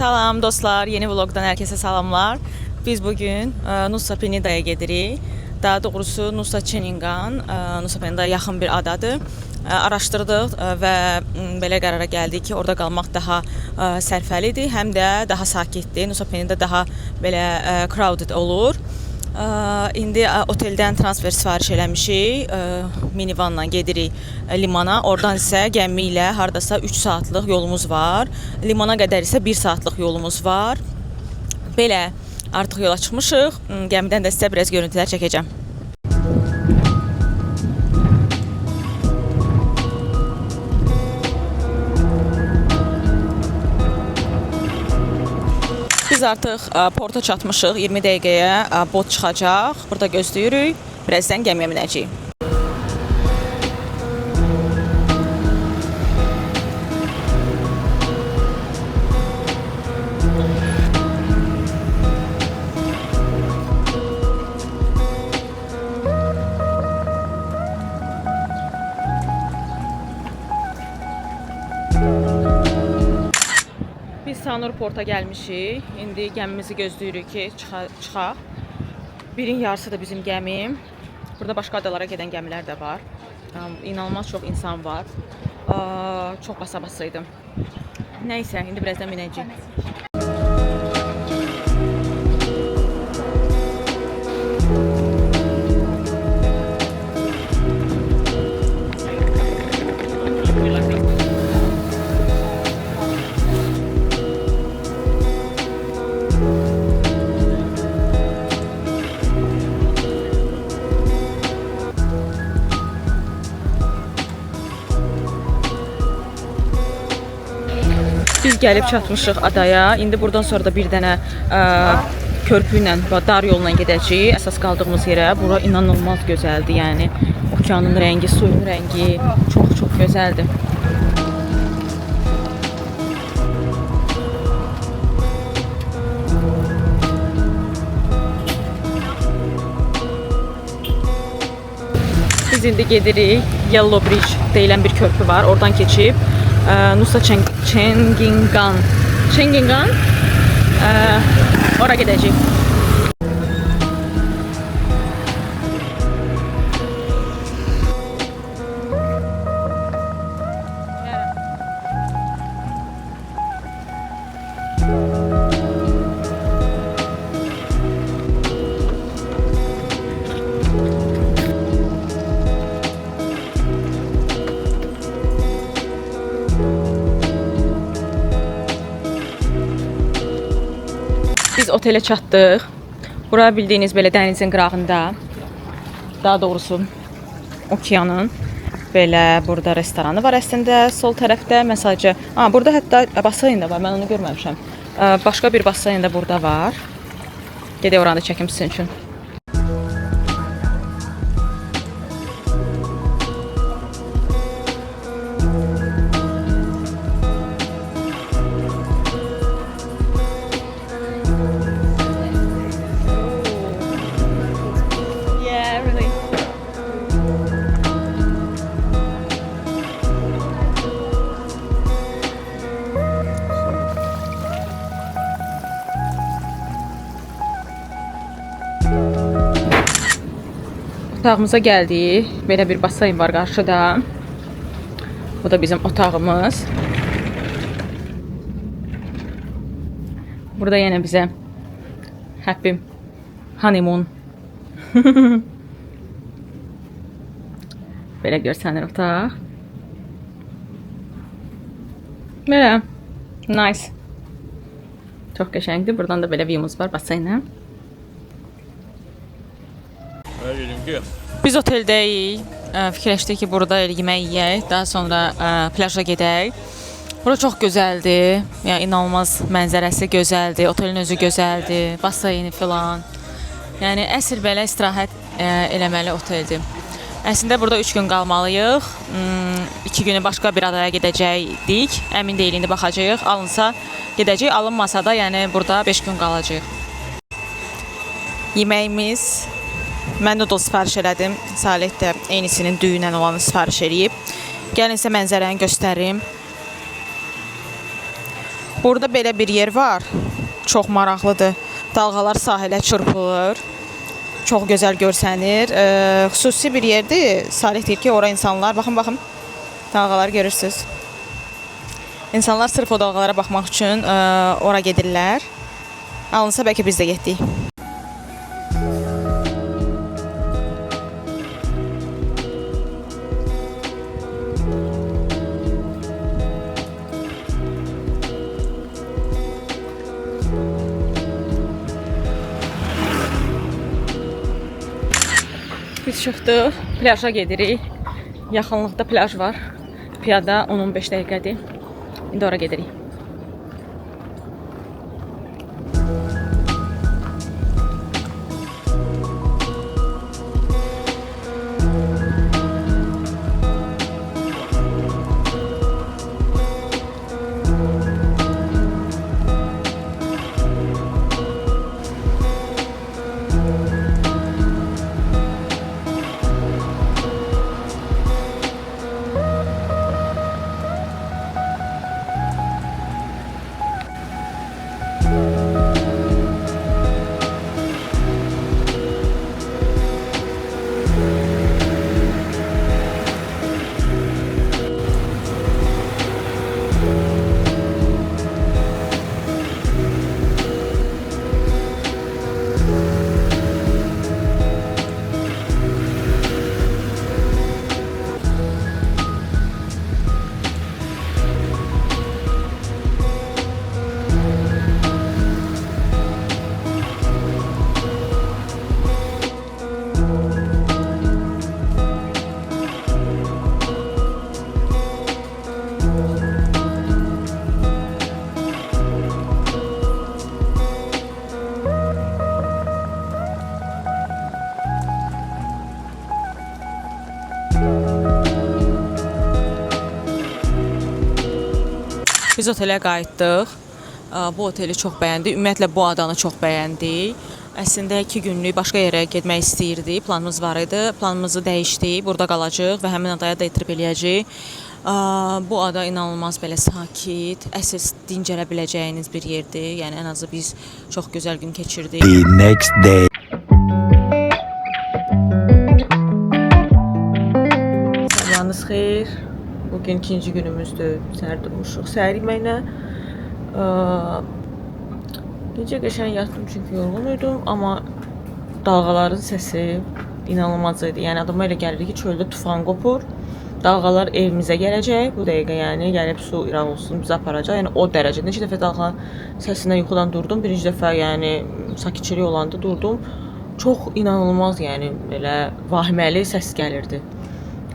Salam dostlar, yeni vlogdan herkese salamlar. Biz bugün Nusa Penida'ya gedirik. Daha doğrusu Nusa Çeningan, Nusa Penida yaxın bir adadır. Araşdırdıq və belə qərara gəldik ki, orada qalmaq daha sərfəlidir, həm də daha sakitdir. Nusa Penida daha belə crowded olur. İndi oteldən transfer sifariş eləmişik. Minivanla gedirik limana. Oradan isə gəmi ilə hardasa 3 saatlıq yolumuz var. Limana qədər isə 1 saatlıq yolumuz var. Belə artıq yola çıxmışıq. Gəmidən də sizə biraz görüntülər çəkəcəm. Biz artıq porta çatmışıq. 20 dəqiqəyə bot çıxacaq. Burada gözləyirik. Birazdan gəmiyə minəcəyik. Biz Sanur Port'a gəlmişik. İndi gəmimizi gözləyirik ki, çıxaq. Birin yarısı da bizim gəmim. Burada başqa adalara gedən gəmilər də var. İnanılmaz çox insan var. Çox basa-basa idi. Nəysə, indi birazdan minəcəyik. Biz gəlib çatmışıq adaya. İndi buradan sonra da bir dənə körpü ilə, dar yolla gedəcəyik. Əsas qaldığımız yerə. Bura inanılmaz gözəldir. Yəni okeanın rəngi, suyun rəngi çox gözəldir. Biz indi gedirik. Yellow Bridge deyilən bir körpü var. Oradan keçib Nusa Çeningan ora gedəcəyik. Biz otelə çatdıq. Bura bildiyiniz belə dənizin qırağında, daha doğrusu okeanın. Belə burada restoranı var əslində sol tərəfdə. Məsəlcə, burada hətta baseyn də var. Mən onu görməmişəm. Başqa bir baseyn də burada var. Gedək oranı da çəkim sizin üçün. Otağımıza gəldik. Belə bir baseyn var qarşıda. Bu da bizim otağımız. Burada yenə bizə happy honeymoon. Belə görsənir otaq. Belə nice. Çox qəşəngdir. Buradan da belə view'umuz var baseynlə. Biz oteldəyik. Fikirləşdik ki, burada yemək yeyək, daha sonra plaja gedək. Bura çox gözəldir. Yəni inanılmaz mənzərəsi gözəldir. Otelin özü gözəldir, baseyni filan. Yəni əsl belə istirahət eləməli oteldir. Əslində burada 3 gün qalmalıyıq. 2 günü başqa bir adaya gedəcəkdik. Əmin deyil, indi baxacağıq. Alınsa gedəcək, alınmasa da yəni burada 5 gün qalacağıq. Yeməyimiz, mən noodle sifariş elədim. Salih də eynisinin düyünlə olanı sifariş eləyib. Gəlin sizə mənzərəni göstərim. Burada belə bir yer var. Çox maraqlıdır. Dalğalar sahilə çırpılır. Çox gözəl görsənir. Xüsusi bir yerdir. Salih deyir ki, ora insanlar, baxın, dalğaları görürsünüz. İnsanlar sırf o dalğalara baxmaq üçün ora gedirlər. Alınsa bəlkə biz də getdik. Biz çıxdıq, plaja gedirik. Yaxınlıqda plaj var. Piyada 10-15 dəqiqədir. İndi ora gedirik. Biz otelə qayıtdıq. Bu oteli çox bəyəndik. Ümumiyyətlə bu adanı çox bəyəndik. Əslində 2 günlük başqa yerə getmək istəyirdik. Planımız var idi. Planımızı dəyişdik. Burada qalacağıq və həmin adaya da etiraf eləyəcəyik. Bu ada inanılmaz belə sakit, əsl dincələ biləcəyiniz bir yerdir. Yəni ən azı biz çox gözəl gün keçirdik. The next day. Sabahınız xeyir. Bugün ikinci günümüzdür. Səhər durmuşuq. Səhər yeməklə gecə qəşəng yatdım çünki yorğun idim, amma dalğaların səsi inanılmaz idi. Yəni adama elə gəlirdi ki, çöldə tufan qopur. Dalğalar evimizə gələcək. Bu dəqiqə yəni gəlib su İraq olsun bizi aparacaq. Yəni o dərəcədə. Neçə dəfə dalğanın səsindən yuxudan durdum. Birinci dəfə yəni sakitçilik olanda durdum. Çox inanılmaz yəni belə vahiməli səs gəlirdi.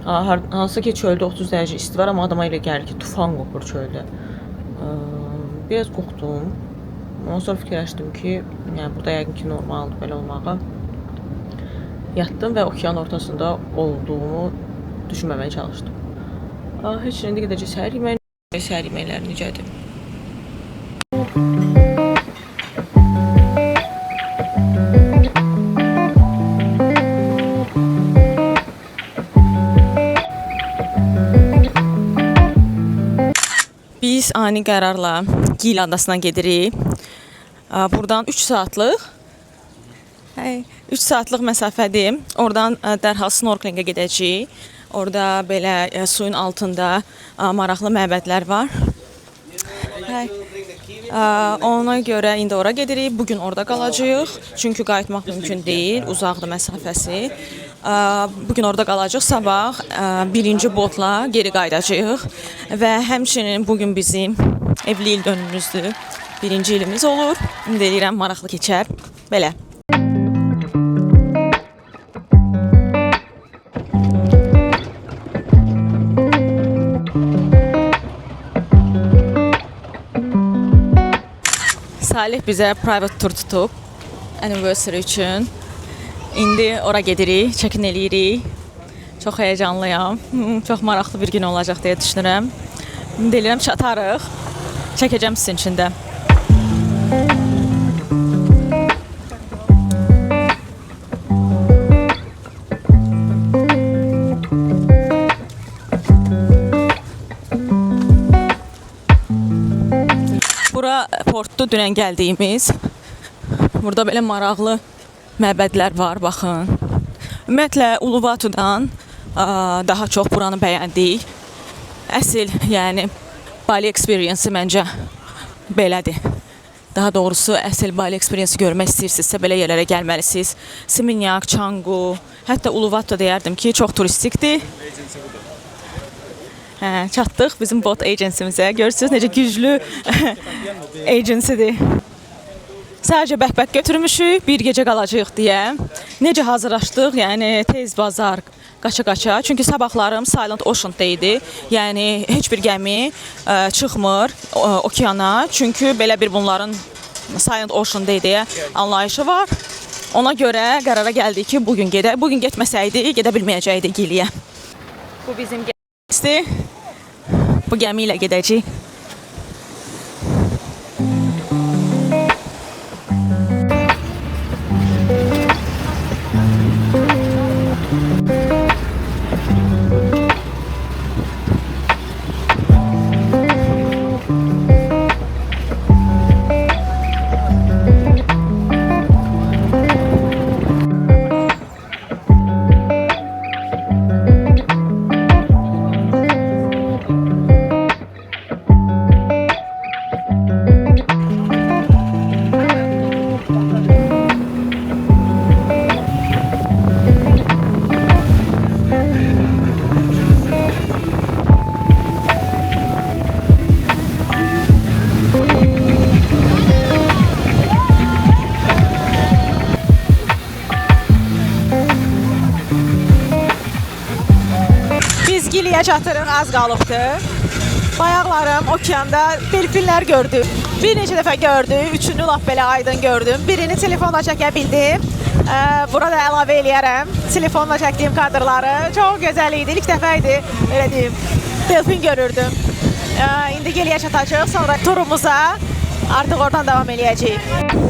Hansı ki çöldə 30 dərəcə isti var, amma adama elə gəlir ki, tufan qopur çöldə. Biraz qorxdum. Ondan sonra fikirləşdim ki, yəni burada yəqin ki normaldır belə olmağı. Yatdım və okean ortasında olduğumu düşünməməyə çalışdım. Heç indi gedəcək səhər yeməyi. Səhər yeməkləri necədir? Biz ani qərarla Gil adasına gedirik. Buradan 3 saatlıq 3 saatlıq məsafədir. Oradan dərhal snorkelingə gedəcəyik. Orada belə suyun altında maraqlı məbədlər var. Ona görə indi ora gedirik. Bugün orada qalacağıq. Çünki qayıtmaq mümkün deyil. Uzaqdır məsafəsi. Bugün orada qalacaq. Sabah birinci botla geri qayıdacağıq. Və həmçinin bugün bizim evli il dönümümüzdür. Birinci ilimiz olur. Ümid edirəm maraqlı keçər. Belə. Salih bizə private tur tutub anniversary üçün. İndi ora gedirik, çəkin eləyirik. Çox həyəcanlıyam. Çox maraqlı bir gün olacaq deyə düşünürəm. Ümid edirəm çatarıq. Çəkəcəm sizin üçün də. portdu dünən gəldiyimiz. Burada belə maraqlı məbədlər var, baxın. Ümumiyyətlə Uluvatudan daha çox buranı bəyəndik. Əsl, yəni Bali experience məncə belədir. Daha doğrusu əsl Bali experience görmək istəyirsinizsə belə yerlərə gəlməlisiniz. Seminyak, Canggu, hətta Uluwatu deyərdim ki, çox turistikdir. Çatdıq bizim bot agensimizə. Görürsünüz necə güclü agensidir. Sadəcə bəkbək götürmüşük, bir gecə qalacağıq deyə. Necə hazırlaşdıq? Yəni tez bazar qaça-qaça. Çünki sabahlarım Silent Ocean'da idi. Yəni heç bir gəmi çıxmır okeana. Çünki belə bir bunların Silent Ocean'da deyə anlayışı var. Ona görə qərara gəldik ki, bugün gedək. Bugün getməsəydi, gedə bilməyəcəkdik Giliyə. Bu bizim gəmimizdir. Bu gəmi ilə gedəcəyik. Biz Giliyə çatırıq, az qalıbdır. Bayaqlarım okeanda delfinlər gördüm. Bir neçə dəfə gördüm, üçünü lap belə aydın gördüm. Birini telefonla çəkə bildim. Burada əlavə eləyərəm. Telefonla çəkdiyim kadrları çox gözəl idi. İlk dəfə idi, elə deyim, delfin görürdüm. İndi Giliyə çatacağıq, sonra turumuza artıq oradan davam eləyəcəyik.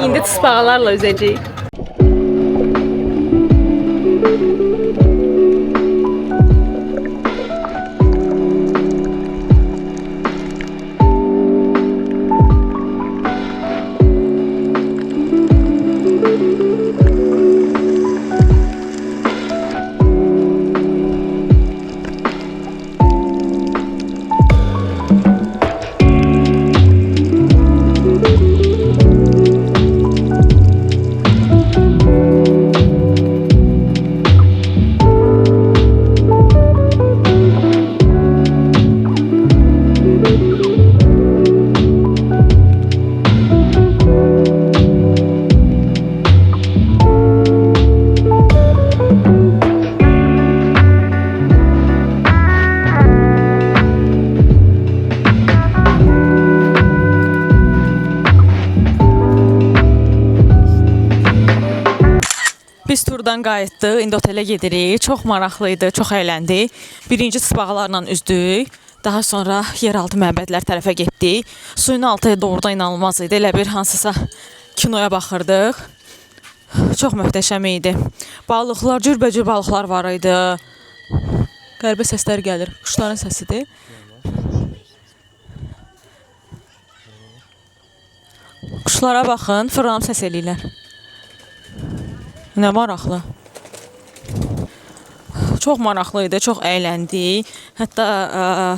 İndi tısbağalarla üzəcəyik. Biz turdan qayıtdıq, indi otelə gedirik. Çox maraqlıydı, çox əyləndik. Birinci tısbağalarla üzdük. Daha sonra yeraltı məbədlər tərəfə getdik. Suyun altı doğrudan inanılmaz idi. Elə bir hansısa kinoya baxırdıq. Çox möhtəşəm idi. Balıqlar, cürbəcür balıqlar var idi. Qəribə səslər gəlir. Quşların səsidir. Quşlara baxın, fırlanıb səs eləyirlər. Nə maraqlı. Çox maraqlı idi, çox əyləndik. Hətta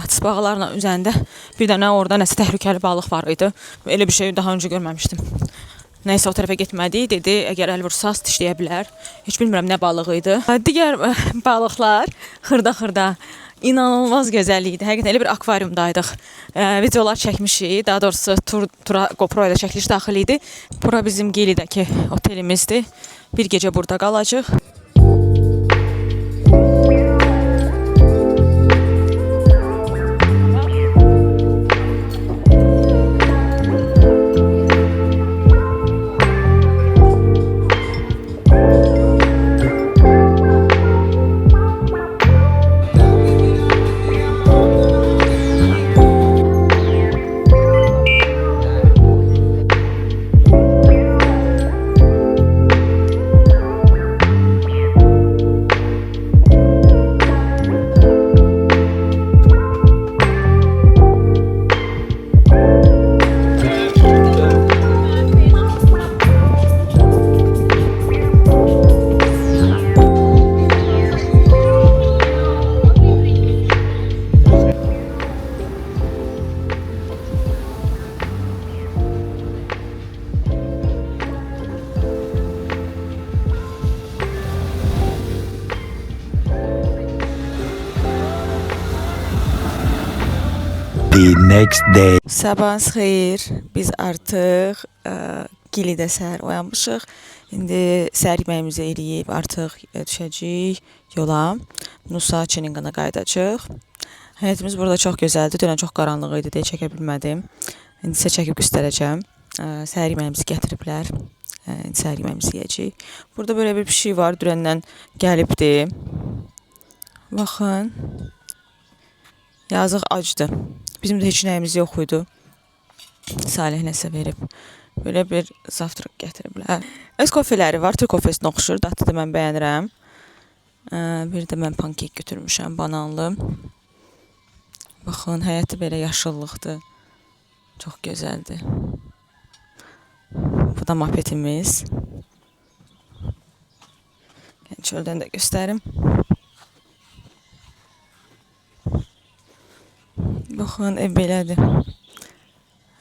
tısbağalarla üzəndə bir dənə orada nəsə təhlükəli balıq var idi. Elə bir şey daha öncə görməmişdim. Nəysə o tərəfə getmədik. Dedi, əgər əl vursaz dişləyə bilər. Heç bilmirəm nə balığı idi. Digər balıqlar xırda-xırda inanılmaz gözəl idi. Həqiqətən elə bir akvariumdaydıq. Videolar çəkmişik. Daha doğrusu tura GoPro ilə çəkiliş daxil idi. Bura bizim Gilidəki otelimizdir. Bir gecə burada qalacağıq. The next day. Sabahınız xeyir. Biz artıq Gilidə səhər oyanmışıq. İndi səhər yeməyimizi eləyib artıq düşəcəyik yola. Nusa Çeningana qayıdacağıq. Həyətimiz burada çox gözəldir. Dünən çox qaranlıq idi deyə çəkə bilmədim. İndi sizə çəkib göstərəcəm. Səhər yeməyimizi gətiriblər. İndi səhər yeməyimizi yeyəcəyik. Burada böyle bir şey var. Dünəndən gəlibdi. Baxın. Yazıq acdı. Bizim də heç nəyimiz yox idi. Salih nəsə verib. Böyle bir zavtraq gətiriblər. Öz kofeləri var. Türk kofesinə oxşur. Dadını da mən bəyənirəm. Bir də mən pankek götürmüşəm bananlı. Baxın, həyəti belə yaşıllıqdır. Çox gözəldir. Bu da mapetimiz. Çöldən də göstərim. Baxın, ev belədir.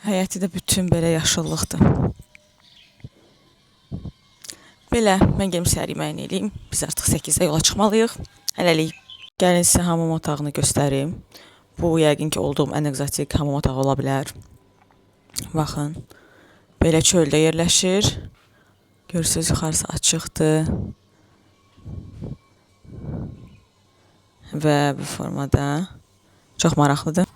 Həyəti də bütün belə yaşıllıqdır. Belə, mən gedim səhər yeməyini eləyim. Biz artıq 8-də yola çıxmalıyıq. Hələlik. Gəlin sizə hamam otağını göstərim. Bu, yəqin ki, olduğum ən egzotik hamam otağı ola bilər. Baxın, belə çöldə yerləşir. Görürsünüz, yuxarısı açıqdır. Və bu formada çox maraqlıdır.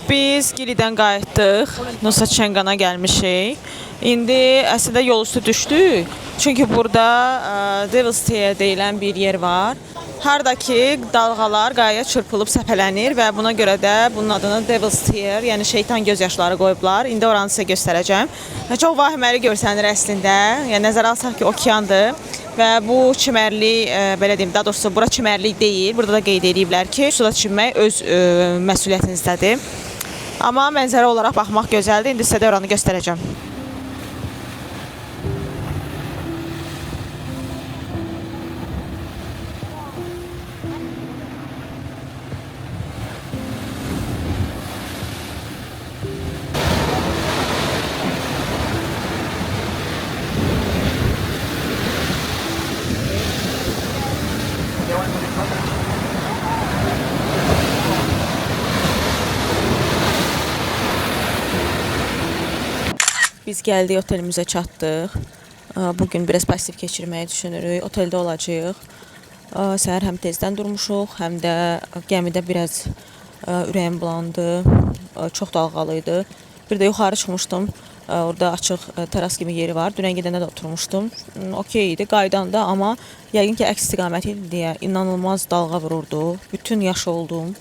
Biz Gilidən qayıtdıq. Nusa Çeningana gəlmişik. İndi əslində yol üstü düşdük. Çünki burada Devil's Tear deyilən bir yer var. Hardakı dalğalar qayaya çırpılıb səpələnir və buna görə də bunun adını Devil's Tear, yəni şeytan göz yaşları qoyublar. İndi oranı sizə göstərəcəm. Çox vahiməli görsənir əslində. Yəni nəzərə alsaq ki, okeandır və bu çimərlik, belə deyim, daha doğrusu bura çimərlik deyil. Burada da qeyd ediblər ki, suda çimmək öz məsuliyyətinizdədir. Amma mənzərə olaraq baxmaq gözəldir. İndi sizə də oranı göstərəcəm. Biz gəldik, otelimizə çatdıq. Bugün biraz pasiv keçirməyi düşünürük. Oteldə olacağıq. Səhər həm tezdən durmuşuq, həm də gəmidə biraz ürəyim bulandı. Çox dalğalı idi. Bir də yuxarı çıxmışdım. Orada açıq teras kimi yeri var. Dünən gedəndə də oturmuşdum. Okey idi, qaydanda, amma yəqin ki, əks istiqamət idi deyə inanılmaz dalğa vururdu. Bütün yaş oldum.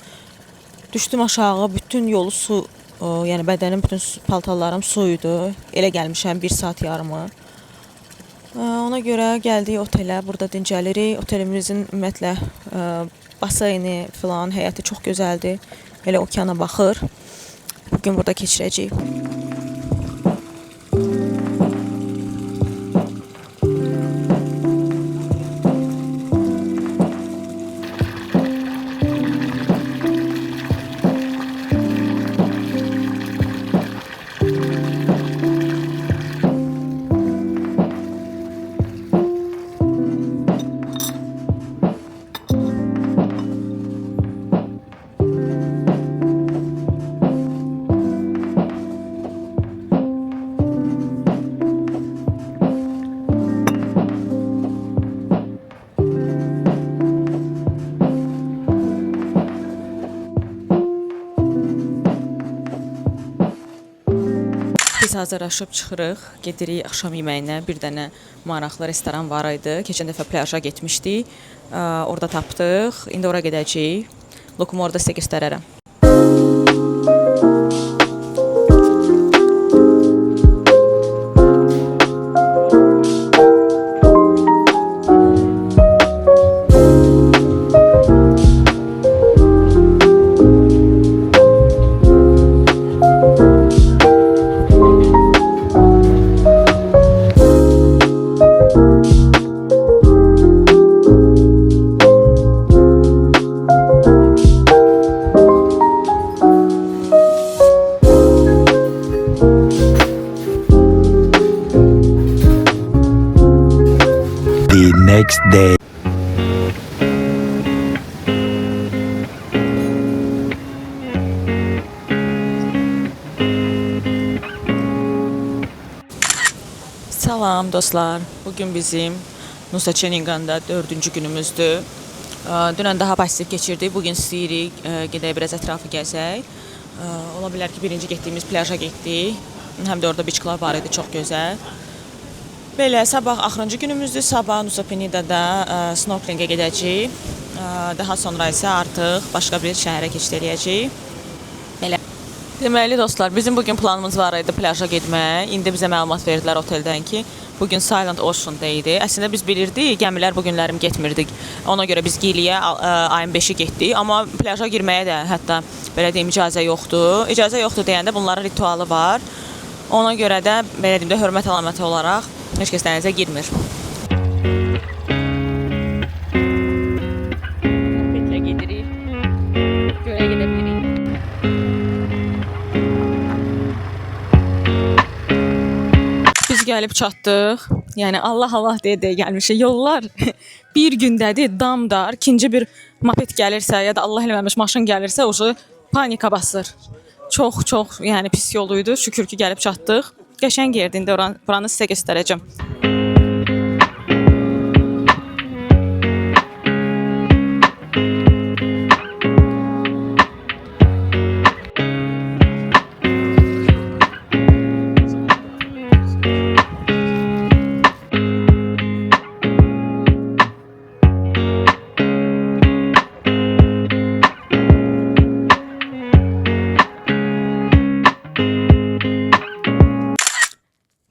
Düşdüm aşağı, bütün yolu su, yəni bədənim, bütün paltarlarım su idi. Elə gəlmişəm 1 saat yarımı. Ona görə gəldik otelə, burada dincəlirik. Otelimizin ümumiyyətlə baseyni filan, həyəti çox gözəldir. Elə okeana baxır. Bugün burada keçirəcəyik. Biz hazırlaşıb çıxırıq, gedirik axşam yeməyinə. Bir dənə maraqlı restoran var idi. Keçən dəfə pляжa getmişdik. Orada tapdıq. İndi ora gedəcəyik. Lokumu orada sizə göstərərəm. The next day. Salam dostlar. Bugün bizim Nusa Çeninganda 4-cü günümüzdür. Dünən daha pasiv keçirdik. Bugün istəyirik gedək biraz ətrafı gəzək. Ola bilər ki, birinci getdiyimiz pляжa getdik. Həm də orada beach club var idi, çox gözəl. Belə, sabah axırıncı günümüzdür. Sabah Nusa Penidada snorkelingə gedəcəyik. Daha sonra isə artıq başqa bir şəhərə keçid edəcəyik. Belə. Deməli dostlar, bizim bugün planımız var idi pляжa getmək. İndi bizə məlumat verdilər oteldən ki, bugün Silent Ocean-da idi. Əslində biz bilirdik, gəmilər bu günlərim getmirdik. Ona görə biz Giliyə ayın 5-i getdik. Amma pляжa girməyə də hətta belə deyim icazə yoxdur. İcazə yoxdur deyəndə bunların ritualı var. Ona görə də belə deyim də hörmət əlaməti olaraq heç kəs dənizə girmir. Petlə gedirik. Gölə gedə bilirik. Biz gəlib çatdıq. Yəni Allah deyə gəlmişik. Yollar bir gündədir, damdar. İkinci bir moped gəlirsə ya da Allah eləməmiş maşın gəlirsə, o panika basır. Çox, yəni pis yol idi. Şükür ki, gəlib çatdıq. Qəşəng yerdir. İndi buranı sizə göstərəcəm.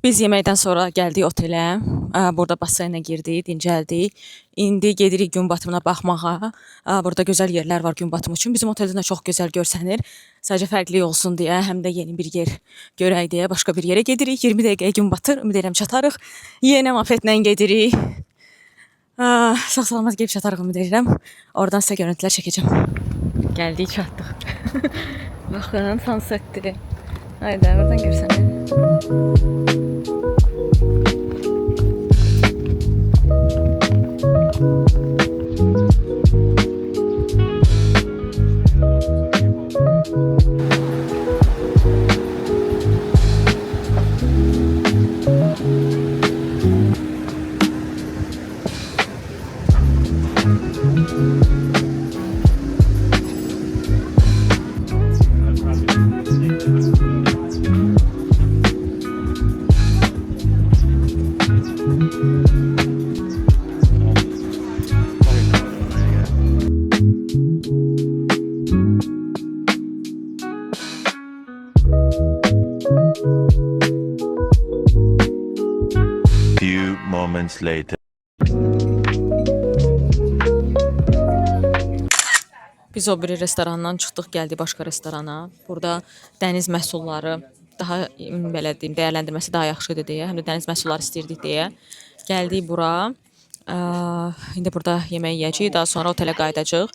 Biz yeməkdən sonra gəldik otelə. Burada baseynə girdik, dincəldik. İndi gedirik gün batımına baxmağa. Burada gözəl yerlər var gün batımı üçün. Bizim oteldə də çox gözəl görsənir. Sadəcə fərqli olsun deyə, həm də yeni bir yer görək deyə başqa bir yerə gedirik. 20 dəqiqəyə gün batır, ümid edirəm çatarıq. Yenə mopedlə gedirik. Sağ-salamat gəlib çatarıq, ümid edirəm. Oradan sizə görüntülər çəkəcəm. Gəldik, çatdıq. Baxın, sunsetdir. Haydi, oradan görsənir. moments later. Biz o biri restorandan çıxdıq, gəldik başqa restorana. Burada dəniz məhsulları daha belə deyim, dəyərləndirməsi daha yaxşıdır deyə, həm də dəniz məhsulları istirdik deyə gəldik bura. İndi burada yemək yeyəcəyik, daha sonra otelə qayıdacağıq.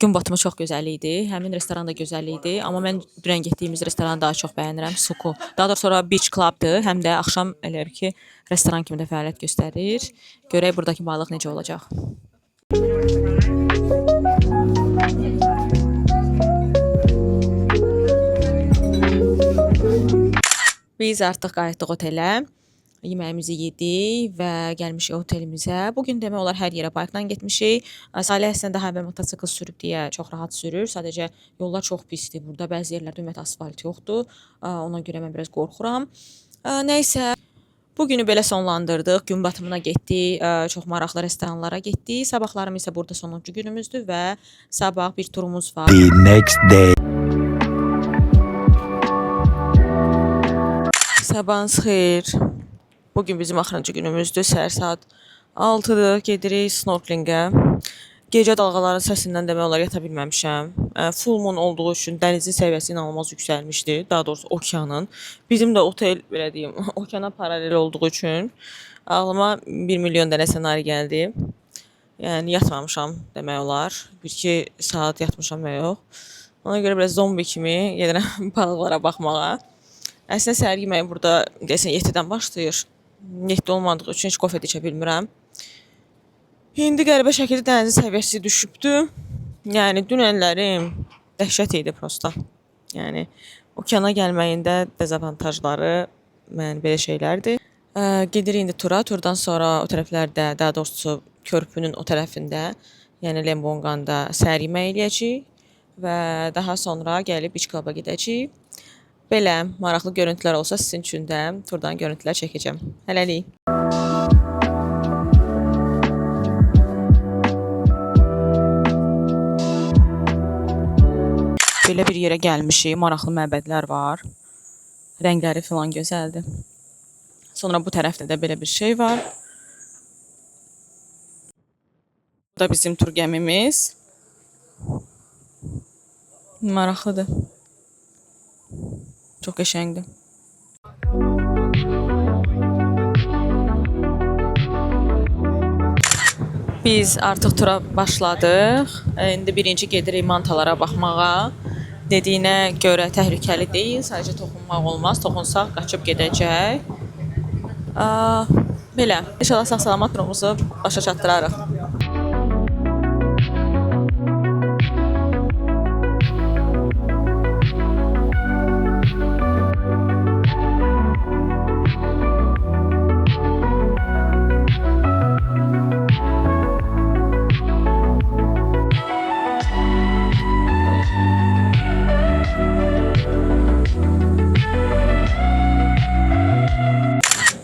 Gün batımı çox gözəl idi. Həmin restoran da gözəl idi, amma mən dünən getdiyimiz restoranı daha çox bəyənirəm. Suku. Daha doğrusu sonra beach clubdır, həm də axşam elə bil ki, restoran kimi də fəaliyyət göstərir. Görək buradakı balıq necə olacaq. Biz artıq qayıtdıq otelə. Yeməyimizi yedik və gəlmişik otelimizə. Bugün demək olar hər yerə baykla getmişik. Salih əslində daha əvvəl motosikl sürüb deyə çox rahat sürür. Sadəcə yollar çox pisdir burada. Bəzi yerlərdə ümumiyyətlə asfalt yoxdur. Ona görə mən biraz qorxuram. Nəysə, bugünü belə sonlandırdıq. Gün batımına getdik. Çox maraqlı restoranlara getdik. Sabahlarım isə burada sonuncu günümüzdür və sabah bir turumuz var. The next day. Sabahınız xeyir. Bugün bizim axırıncı günümüzdür. Səhər saat 6-dır. Gedirik snorkelingə. Gecə dalğaların səsindən demək olar yata bilməmişəm. Full moon olduğu üçün dənizin səviyyəsi inanılmaz yüksəlmişdi. Daha doğrusu okeanın. Bizim də otel belə deyim, okeana paralel olduğu üçün ağlıma 1 milyon dənə ssenari gəldi. Yəni yatmamışam demək olar. 1-2 saat yatmışam və yox. Ona görə biraz zombi kimi gedirəm balıqlara baxmağa. Əslində səhər yeməyi burada deyəsən 7-dən başlayır. 7 olmadığı üçün heç qofe içə bilmirəm. İndi qəribə şəkildə dənizin səviyyəsi düşübdü. Yəni dünənlərim dəhşət idi prosta. Yəni okeana gəlməyində dezavantajları belə şeylərdir. Gedirik indi tura. Turdan sonra o tərəflərdə, daha doğrusu körpünün o tərəfində, yəni Lembonqanda səhər yeməyi eləyəcəyik və daha sonra gəlib beach club'a gedəcəyik. Belə maraqlı görüntülər olsa sizin üçün də turdan görüntülər çəkəcəm. Hələlik. Belə bir yerə gəlmişik. Maraqlı məbədlər var. Rəngləri filan gözəldir. Sonra bu tərəfdə də belə bir şey var. Bu da bizim tur gəmimiz. Maraqlıdır. Çox qəşəngdir. Biz artıq tura başladıq. İndi birinci gedirik mantalara baxmağa. Dediyinə görə təhlükəli deyil. Sadəcə toxunmaq olmaz. Toxunsaq qaçıb gedəcək. Belə. İnşallah sağ-salamat turumuzu başa çatdırarıq.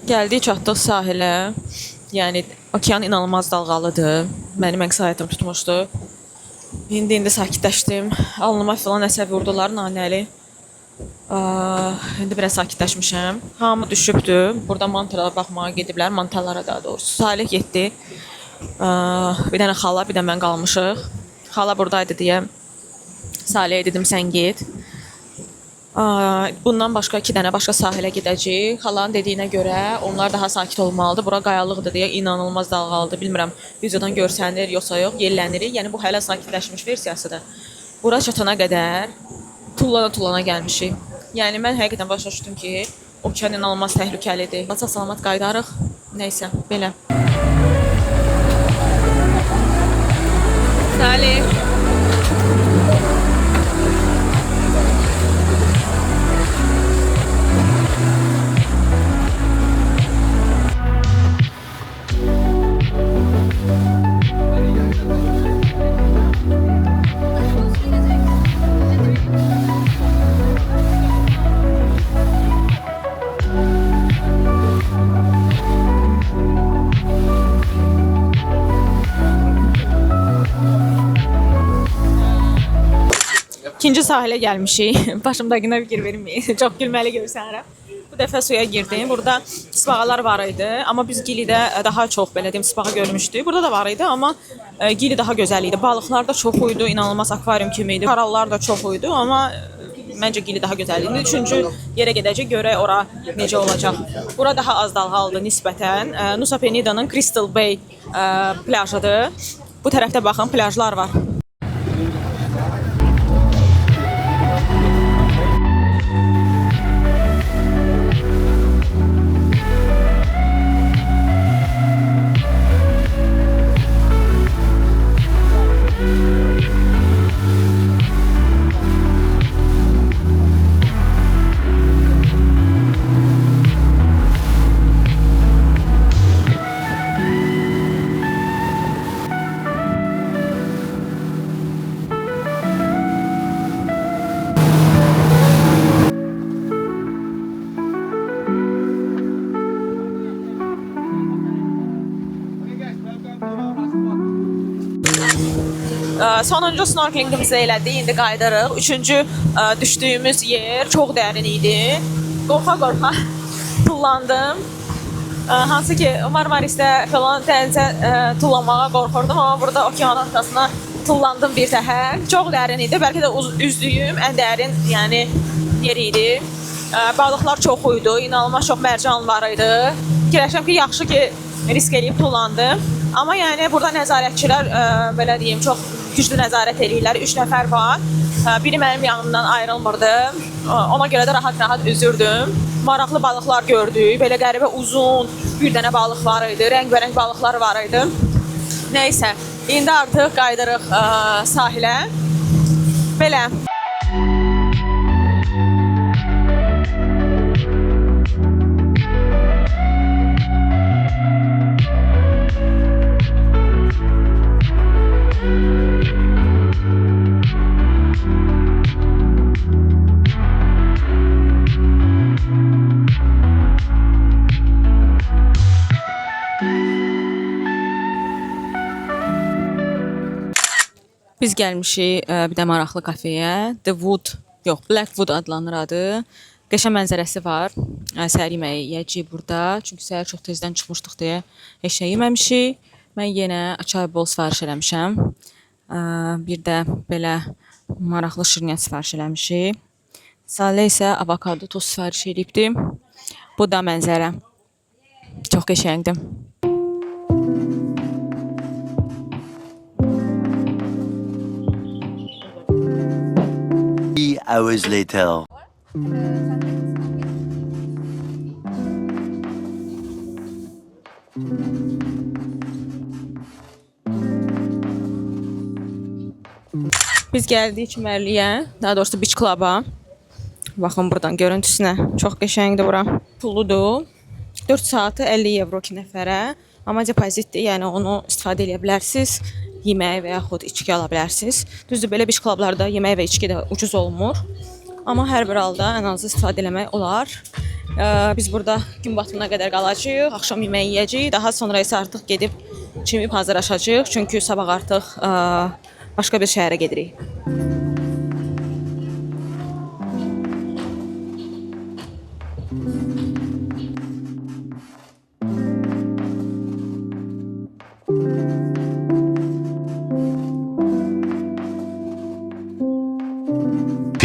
Gəldik, çatdıq sahilə. Yəni okean inanılmaz dalğalıdır. Mənim əksəriyyətim tutmuşdu. İndi sakitləşdim. Alnıma filan nəsə vurdular, nanəli. İndi biraz sakitləşmişəm. Hamı düşübdü. Burada mantalara baxmağa gediblər. Mantalara daha doğrusu. Salih getdi. Bir dənə xala, bir də mən qalmışıq. Xala buradaydı deyə Salihə dedim sən get. Bundan başqa 2 dənə başqa sahilə gedəcəyik. Xalanın dediyinə görə onlar daha sakit olmalıdır. Bura qayalıqdır deyə inanılmaz dalğalıdır. Bilmirəm videodan görsənir yoxsa yox. Yellənirik. Yəni bu hələ sakitləşmiş versiyasıdır. Bura çatana qədər tullana gəlmişik. Yəni mən həqiqətən başa düşdüm ki, okean inanılmaz təhlükəlidir. Sağ-salamat qayıdarıq. Nəysə, belə. Salih. İkinci sahilə gəlmişik. Başımdakına fikir verməyin. Çox gülməli görsənirəm. Bu Bu dəfə suya girdim. Burada sığalar var idi, amma biz Gilidə daha çox belə deyim sığa görmüşdük. Burada da var idi, amma Gili daha gözəl idi. Balıqlar da çox idi, inanılmaz akvarium kimi idi. Korallar da çox idi, amma məncə Gili daha gözəl idi. Üçüncü yerə gedəcək, görək ora necə olacaq. Bura daha az dalğalıdır nisbətən. Nusa Penida'nın Crystal Bay plajıdır. Bu tərəfdə baxın, plajlar var. Sonuncu snorkelingimizi elədik, indi qayıdırıq. Üçüncü düşdüyümüz yer çox dərin idi. Qorxa-qorxa tullandım. Hansı ki Marmarisdə falan dənizə tullanmağa qorxurdum, amma burada okean ortasına tullandım bir təhər. Çox dərin idi, bəlkə də üzdüyüm ən dərin yer idi. Balıqlar çox idi, inanılmaz çox mərcan var idi. Fikirləşirəm ki, yaxşı ki risk eləyib tullandım. Amma burada nəzarətçilər belə deyim, çox güclü nəzarət edirlər. 3 nəfər var. Biri mənim yanımdan ayrılmırdı. Ona görə də rahat-rahat üzürdüm. Maraqlı balıqlar gördük. Belə qəribə uzun bir dənə balıq var idi. Rəngbərəng balıqlar var idi. Nəysə, indi artıq qayıdırıq sahilə. Belə. Biz gəlmişik bir də maraqlı kafeyə. The Wood, yox, Blackwood adlanır adı. Qəşəng mənzərəsi var. Səhər yeməyi yeyəcəyik burada. Çünki səhər çox tezdən çıxmışdıq deyə heç nə yeməmişik. Mən yenə açay bol sifariş eləmişəm. Bir də belə maraqlı şirniyyat sifariş eləmişik. Salə isə avokado tost sifariş edibdi. Bu da mənzərə. Çox qəşəngdir. 3 hours later. Biz gəldik çimərliyə, daha doğrusu beach club'a. Baxın buradan görüntüsünə. Çox qəşəngdir bura. Pulludur. 4 saatı 50 evro 2 nəfərə. Amma depozitdir, yəni onu istifadə edə bilərsiniz. Yemək və yaxud içki ala bilərsiniz. Düzdür, belə beach club'larda yemək və içki də ucuz olmur. Amma hər bir halda ən azı istifadə eləmək olar. Biz burada gün batımına qədər qalacağıq, axşam yeməyi yeyəcəyik. Daha sonra isə artıq gedib çimib hazırlaşacağıq. Çünki sabah artıq başqa bir şəhərə gedirik.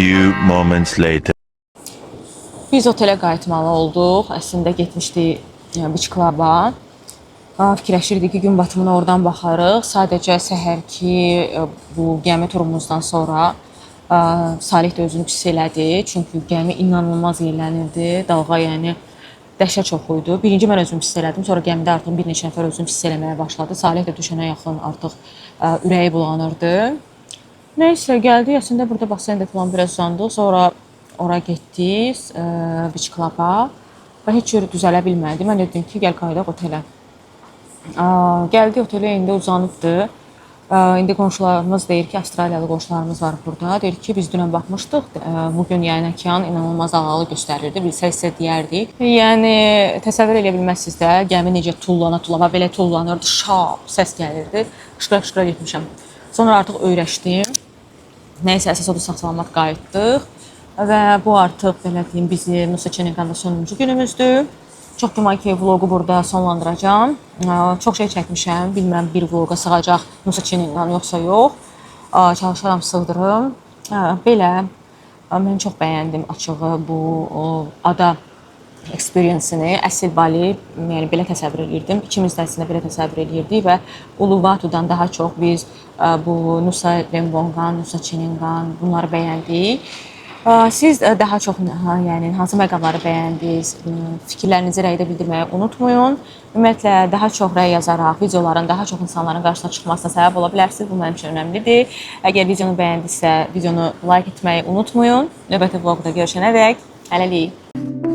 Few moments later. Biz otelə qayıtmalı olduq. Əslində getmişdik beach club'a. Fikirləşirdik ki, gün batımına oradan baxarıq. Sadəcə səhərki bu gəmi turumuzdan sonra Salih də özünü pis elədi. Çünki gəmi inanılmaz yellənirdi. Dalğa dəhşət çox idi. Birinci mən özümü pis elədim. Sonra gəmidə artıq bir neçə nəfər özünü pis eləməyə başladı. Salih də düşənə yaxın artıq ürəyi bulanırdı. Nəysə, gəldik. Əslində burada basayında falan biraz uzandıq. Sonra ora getdik beach club'a və heç yeri düzələ bilmədi. Mən dedim ki, gəl qayıdaq otelə. Gəldik otelə, indi uzanıbdır. İndi qonşularımız deyir ki, Avstraliyalı qonşularımız var burada. Deyir ki, biz dünən baxmışdıq. Bugün okean inanılmaz ağalı göstərirdi. Bilsə deyərdik. Yəni təsəvvür edə bilməzsiniz də, gəmi necə tullana, belə tullanırdı, şap səs gəlirdi. Qışqıra getmişəm. Sonra artıq öyrəşdim. Nəysə, əsas odur sağ-salamat qayıtdıq. və bu artıq belə deyim bizim Nusa Çeninganda sonuncu günümüzdür. Çox güman ki, vloqu burada sonlandıracağam. Çox şey çəkmişəm. Bilmirəm bir vloqa sığacaq Nusa Çeningan yoxsa yox. Çalışaram sığdırım. Belə mən çox bəyəndim açığı bu ada experience-ni. Əsl Bali, yəni belə təsəvvür edirdim. İkimiz də əslində belə təsəvvür edirdik və Uluwatudan daha çox biz bu Nusa Lembongan, Nusa Çeningan bunları bəyəndik. Siz daha çox yəni hansı məqamları bəyəndiniz? Fikirlərinizi rəydə bildirməyi unutmayın. Ümumiyyətlə daha çox rəy yazaraq videoların daha çox insanların qarşısına çıxmasına səbəb ola bilərsiniz. Bu mənim üçün önəmlidir. Əgər videonu bəyəndinizsə, videonu like etməyi unutmayın. Növbəti vloqda görüşənədək hələlik.